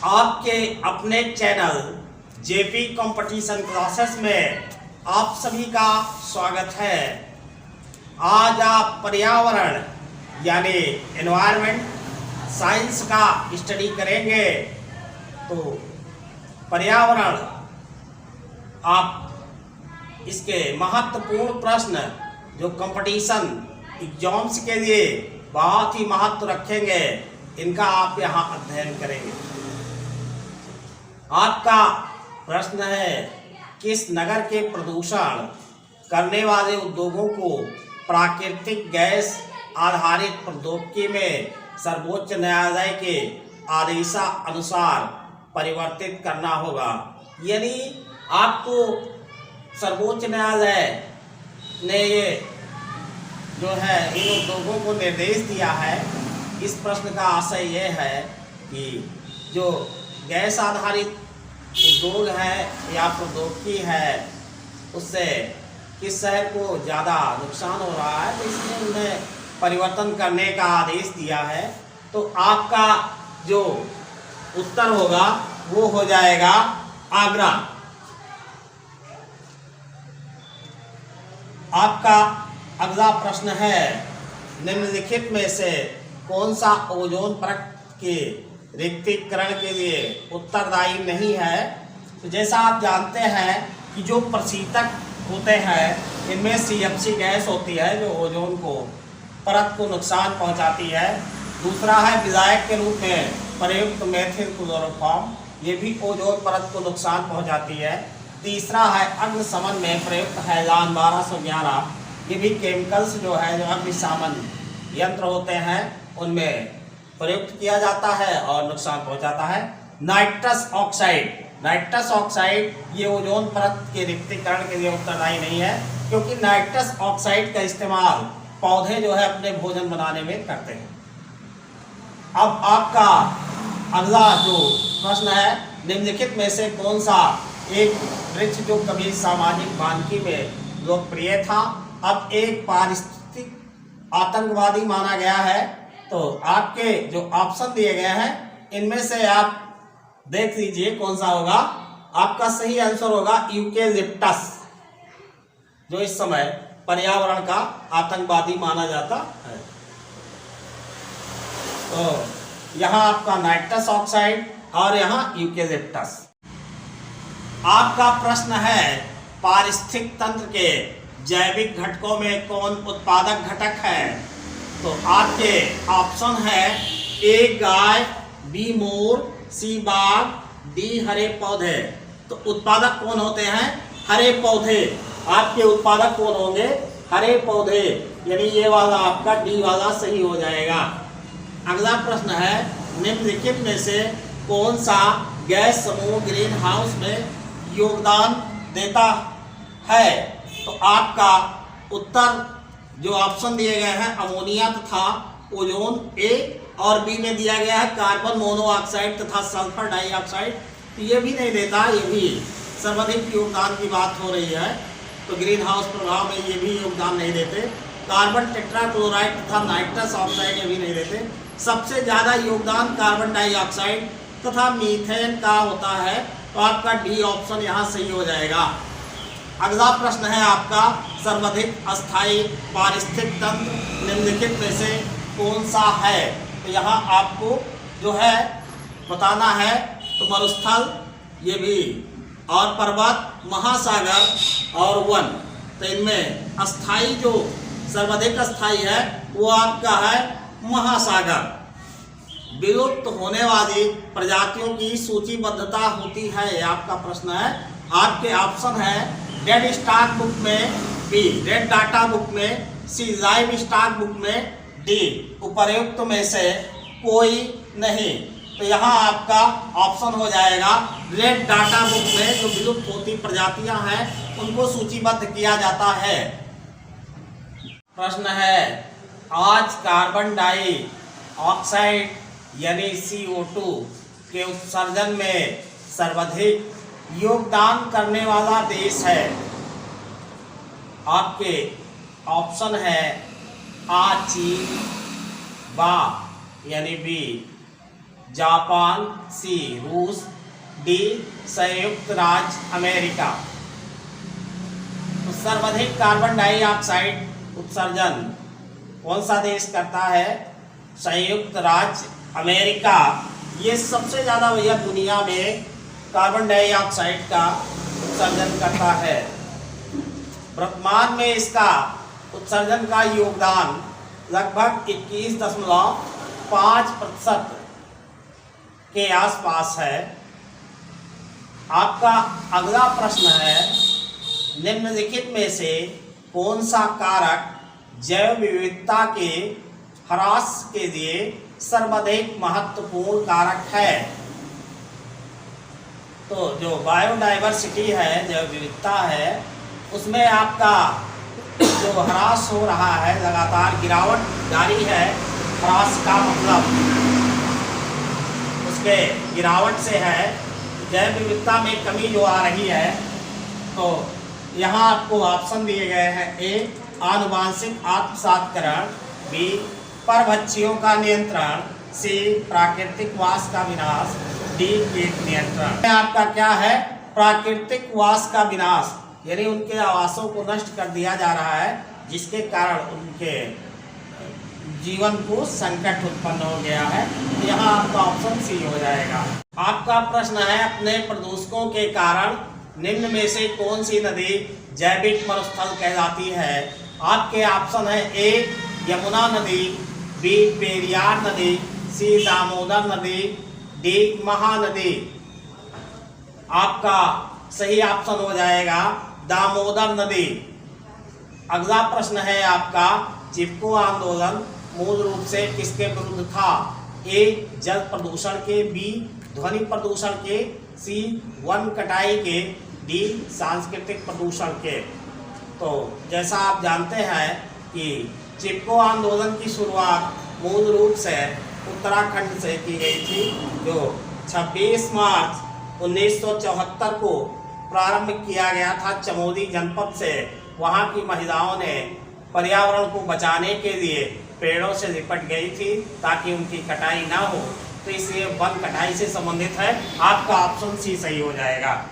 आपके अपने channel JP competition classes में आप सभी का स्वागत है। आज आप पर्यावरण यानी एनवायरनमेंट साइंस का स्टडी करेंगे। तो पर्यावरण आप इसके महत्वपूर्ण प्रश्न जो कंपटीशन एग्जाम्स के लिए बहुत ही महत्व रखेंगे, इनका आप यहाँ अध्ययन करेंगे। आपका प्रश्न है, किस नगर के प्रदूषण करने वाले उद्योगों को प्राकृतिक गैस आधारित प्रौद्योगिकी में सर्वोच्च न्यायालय के आदेशानुसार परिवर्तित करना होगा। यानी आपको सर्वोच्च न्यायालय ने ये जो है इन उद्योगों को निर्देश दिया है। इस प्रश्न का आशय ये है कि जो गैस आधारित उद्योग है या प्रौद्योगिकी है, उससे किस शहर को ज़्यादा नुकसान हो रहा है, तो इसमें उन्हें परिवर्तन करने का आदेश दिया है। तो आपका जो उत्तर होगा वो हो जाएगा आगरा। आपका अगला प्रश्न है, निम्नलिखित में से कौन सा ओजोन परत के रिक्तीकरण के लिए उत्तरदायी नहीं है। तो जैसा आप जानते हैं कि जो प्रशीतक होते हैं, इनमें CFC गैस होती है जो ओजोन को परत को नुकसान पहुंचाती है। दूसरा है विलायक के रूप में प्रयुक्त मेथिल क्लोरोफॉर्म, ये भी ओजोन परत को नुकसान पहुंचाती है। तीसरा है अग्निशमन में प्रयुक्त हैलान 1211, ये भी केमिकल्स जो है जो अग्निशमन यंत्र होते हैं उनमें प्रयुक्त किया जाता है और नुकसान पहुंचाता है। नाइट्रस ऑक्साइड ये ओजोन परत के रिक्तीकरण के लिए उत्तरदायी नहीं है, क्योंकि नाइट्रस ऑक्साइड का इस्तेमाल पौधे जो है अपने भोजन बनाने में करते हैं। अब आपका अगला जो प्रश्न है, निम्नलिखित में से कौन सा एक वृक्ष जो कभी सामाजिक वानिकी में लोकप्रिय था, अब एक पारिस्थितिक आतंकवादी माना गया है। तो आपके जो ऑप्शन दिए गए हैं, इनमें से आप देख लीजिए कौन सा होगा। आपका सही आंसर होगा यूकेलिप्टस, जो इस समय पर्यावरण का आतंकवादी माना जाता है। तो यहाँ आपका नाइट्रस ऑक्साइड और यहाँ यूकेलिप्टस। आपका प्रश्न है, पारिस्थितिक तंत्र के जैविक घटकों में कौन उत्पादक घटक है। तो आपके ऑप्शन है, ए गाय, बी मोर, सी बाघ, डी हरे पौधे। तो उत्पादक कौन होते हैं? हरे पौधे। आपके उत्पादक कौन होंगे? हरे पौधे, यानी ये वाला आपका डी वाला सही हो जाएगा। अगला प्रश्न है, निम्नलिखित में से कौन सा गैस समूह ग्रीन हाउस में योगदान देता है। तो आपका उत्तर जो ऑप्शन दिए गए हैं, अमोनिया तथा ओजोन ए, और बी में दिया गया है कार्बन मोनोऑक्साइड तथा सल्फर डाइऑक्साइड। तो ये भी नहीं देता, ये भी सर्वाधिक योगदान की बात हो रही है। तो ग्रीन हाउस प्रभाव में ये भी योगदान नहीं देते। कार्बन टेट्राक्लोराइड तथा नाइट्रस ऑक्साइड ये भी नहीं देते। सबसे ज़्यादा योगदान कार्बन डाइऑक्साइड तथा मीथेन का होता है। तो आपका डी ऑप्शन यहाँ सही हो जाएगा। अगला प्रश्न है आपका, सर्वाधिक अस्थायी पारिस्थितिक तंत्र निम्नलिखित में से कौन सा है। तो यहाँ आपको जो है बताना है। तो मरुस्थल ये भी, और पर्वत, महासागर और वन। तो इनमें अस्थायी जो सर्वाधिक अस्थायी है वो आपका है महासागर। विलुप्त होने वाली प्रजातियों की सूचीबद्धता होती है, ये आपका प्रश्न है। आपके ऑप्शन है, रेड स्टॉक बुक में बी, रेड डाटा बुक में सी, लाइव स्टॉक बुक में डी, उपर्युक्त में से कोई नहीं। तो यहाँ आपका ऑप्शन हो जाएगा रेड डाटा बुक में जो विलुप्त होती प्रजातियां हैं उनको सूचीबद्ध किया जाता है। प्रश्न है, आज कार्बन डाइऑक्साइड यानी CO2 के उत्सर्जन में सर्वाधिक योगदान करने वाला देश है। आपके ऑप्शन है, आ चीन, बा यानी बी जापान, सी रूस, डी संयुक्त राज्य अमेरिका। तो सर्वाधिक कार्बन डाइऑक्साइड उत्सर्जन कौन सा देश करता है? संयुक्त राज्य अमेरिका। ये सबसे ज़्यादा भैया दुनिया में कार्बन डाइऑक्साइड का उत्सर्जन करता है। वर्तमान में इसका उत्सर्जन का योगदान लगभग 21.5% के आसपास है। आपका अगला प्रश्न है, निम्नलिखित में से कौन सा कारक जैव विविधता के ह्रास के लिए सर्वाधिक महत्वपूर्ण कारक है? तो जो बायोडाइवर्सिटी है, जैव विविधता है, उसमें आपका जो ह्रास हो रहा है, लगातार गिरावट जारी है। ह्रास का मतलब उसके गिरावट से है, जैव विविधता में कमी जो आ रही है। तो यहाँ आपको ऑप्शन दिए गए हैं: ए आनुवांशिक आत्मसात्करण, बी परभक्षियों का नियंत्रण, सी प्राकृतिक वास का विनाश, डी कीट नियंत्रण। आपका क्या है? प्राकृतिक वास का विनाश, यानी उनके आवासों को नष्ट कर दिया जा रहा है, जिसके कारण उनके जीवन को संकट उत्पन्न हो गया है। यहाँ आपका ऑप्शन सी हो जाएगा। आपका प्रश्न है, अपने प्रदूषकों के कारण निम्न में से कौन सी नदी जैविक मरुस्थल कहलाती है? आपके ऑप्शन है: ए यमुना नदी, बी पेरियार नदी, सी दामोदर नदी, डी महानदी। आपका सही ऑप्शन हो जाएगा दामोदर नदी। अगला प्रश्न है आपका, चिपको आंदोलन मूल रूप से किसके विरुद्ध था? ए जल प्रदूषण के, बी ध्वनि प्रदूषण के, सी वन कटाई के, डी सांस्कृतिक प्रदूषण के। तो जैसा आप जानते हैं कि चिपको आंदोलन की शुरुआत मूल रूप से उत्तराखंड से की गई थी, जो 26 मार्च 1974 को प्रारंभ किया गया था चमोली जनपद से। वहाँ की महिलाओं ने पर्यावरण को बचाने के लिए पेड़ों से लिपट गई थी ताकि उनकी कटाई ना हो, तो इसलिए वन कटाई से संबंधित है। आपका ऑप्शन सी सही हो जाएगा।